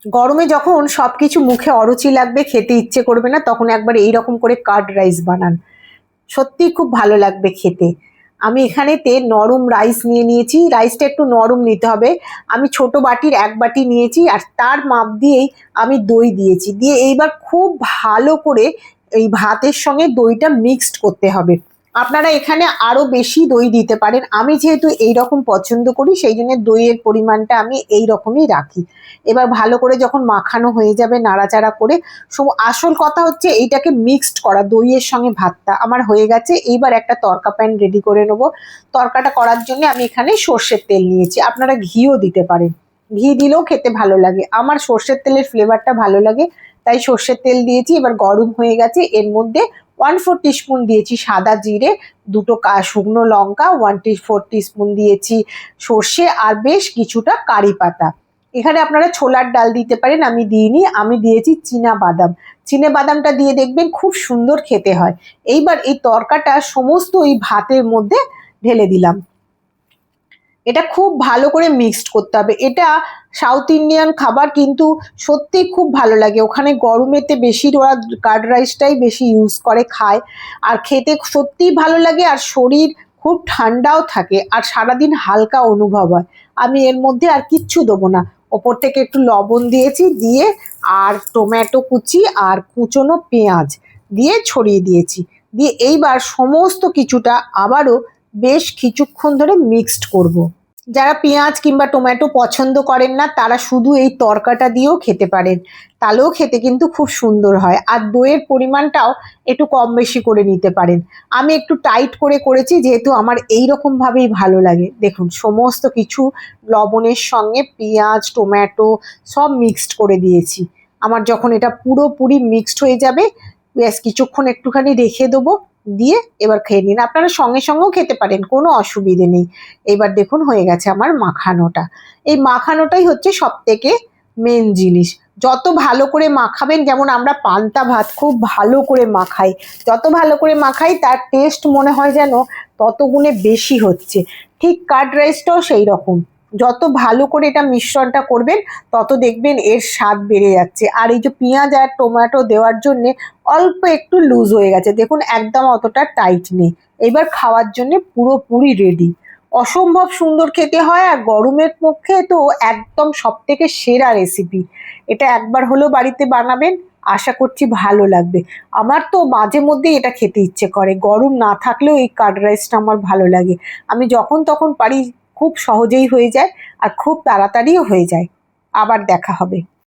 গরমে যখন সবকিছু মুখে অরুচি লাগবে, খেতে ইচ্ছে করবে না, তখন একবার এইরকম করে কার্ড রাইস বানান, সত্যি খুব ভালো লাগবে খেতে। আমি এখানেতে নরম রাইস নিয়ে নিয়েছি, রাইসটা একটু নরম নিতে হবে। আমি ছোট বাটির 1 বাটি নিয়েছি, আর তার মাপ দিয়েই আমি দই দিয়েছি। দিয়ে এইবার খুব ভালো করে এই ভাতের সঙ্গে দইটা মিক্সড করতে হবে। আপনারা এখানে আরো বেশি দই দিতে পারেন, আমি যেহেতু এইরকম পছন্দ করি সেই জন্য দইয়ের পরিমাণটা আমি এই রকমই রাখি। এবার ভালো করে যখন মাখানো হয়ে যাবে নাড়াচাড়া করে, আসল কথা হচ্ছে এইটাকে মিক্সড করা, দইয়ের সঙ্গে ভাতটা আমার হয়ে গেছে। এইবার একটা তড়কা প্যান রেডি করে নেব। তড়কাটা করার জন্য আমি এখানে সর্ষের তেল নিয়েছি, আপনারা ঘিও দিতে পারেন, ঘি দিলেও খেতে ভালো লাগে। আমার সর্ষের তেলের ফ্লেভারটা ভালো লাগে, তাই সর্ষের তেল দিয়েছি। এবার গরম হয়ে গেছে, এর মধ্যে 1/4 টিস্পুন দিয়েছি সাদা জিরে, 2টো শুকনো লঙ্কা, 1/4 টিস্পুন দিয়েছি সর্ষে, আর বেশ কিছুটা কারি পাতা। এখানে আপনারা ছোলার ডাল দিতে পারেন, আমি দিইনি, আমি দিয়েছি চীনা বাদাম। চীনা বাদামটা দিয়ে দেখবেন খুব সুন্দর খেতে হয়। এইবার এই তরকাটা সমস্ত এই ভাতের মধ্যে ঢেলে দিলাম। এটা খুব ভালো করে মিক্সড করতে হবে। এটা সাউথ ইন্ডিয়ান খাবার, কিন্তু সত্যি খুব ভালো লাগে। ওখানে গরমেতে বেশি ওরা কার্ড রাইসটাই বেশি ইউজ করে, খায়, আর খেতে সত্যিই ভালো লাগে, আর শরীর খুব ঠান্ডাও থাকে, আর সারাদিন হালকা অনুভব হয়। আমি এর মধ্যে আর কিচ্ছু দেবো না, ওপর থেকে একটু লবণ দিয়েছি, দিয়ে আর টমেটো কুচি আর কুচনো পেঁয়াজ দিয়ে ছড়িয়ে দিয়েছি। দিয়ে এইবার সমস্ত কিছুটা আবারও বেশ কিছুক্ষণ ধরে মিক্সড করব। যারা পেঁয়াজ কিংবা টমেটো পছন্দ করেন না তারা শুধু এই তরকাটা দিয়েও খেতে পারেন, তাহলেও খেতে কিন্তু খুব সুন্দর হয়। আর দইয়ের পরিমাণটাও একটু কম বেশি করে নিতে পারেন। আমি একটু টাইট করে করেছি, যেহেতু আমার এই রকম ভাবেই ভালো লাগে। দেখুন সমস্ত কিছু লবণের সঙ্গে পেঁয়াজ টমেটো সব মিক্সড করে দিয়েছি। আমার যখন এটা পুরোপুরি মিক্সড হয়ে যাবে, ব্যাস কিছুক্ষণ একটুখানি রেখে দেবো, দিয়ে এবার খেয়ে নিন। আপনারা সঙ্গে সঙ্গেও খেতে পারেন, কোনো অসুবিধে নেই। এবার দেখুন হয়ে গেছে আমার মাখানোটা। এই মাখানোটাই হচ্ছে সব থেকে মেন জিনিস। যত ভালো করে মাখাবেন, যেমন আমরা পান্তা ভাত খুব ভালো করে মাখাই, যত ভালো করে মাখাই তার টেস্ট মনে হয় যেন তত গুণে বেশি হচ্ছে। ঠিক কার্ড রাইসটাও সেই রকম, যত ভালো করে এটা মিশ্রণটা করবেন তত দেখবেন এর স্বাদ বেড়ে যাচ্ছে। আর এই যে পেঁয়াজ আর টমেটো দেওয়ার জন্যে অল্প একটু লুজ হয়ে গেছে, দেখুন একদম অতটা টাইট নেই। এবার খাওয়ার জন্য পুরোপুরি রেডি। অসম্ভব সুন্দর খেতে হয়, আর গরমের পক্ষে তো একদম সব থেকে সেরা রেসিপি। এটা একবার হলেও বাড়িতে বানাবেন, আশা করছি ভালো লাগবে। আমার তো মাঝে মধ্যে এটা খেতে ইচ্ছে করে, গরম না থাকলেও এই কার্ড রাইসটা আমার ভালো লাগে। আমি যখন তখন পারি, খুব সহজেই হয়ে যায়, আর খুব তাড়াতাড়িও হয়ে যায়। আবার দেখা হবে।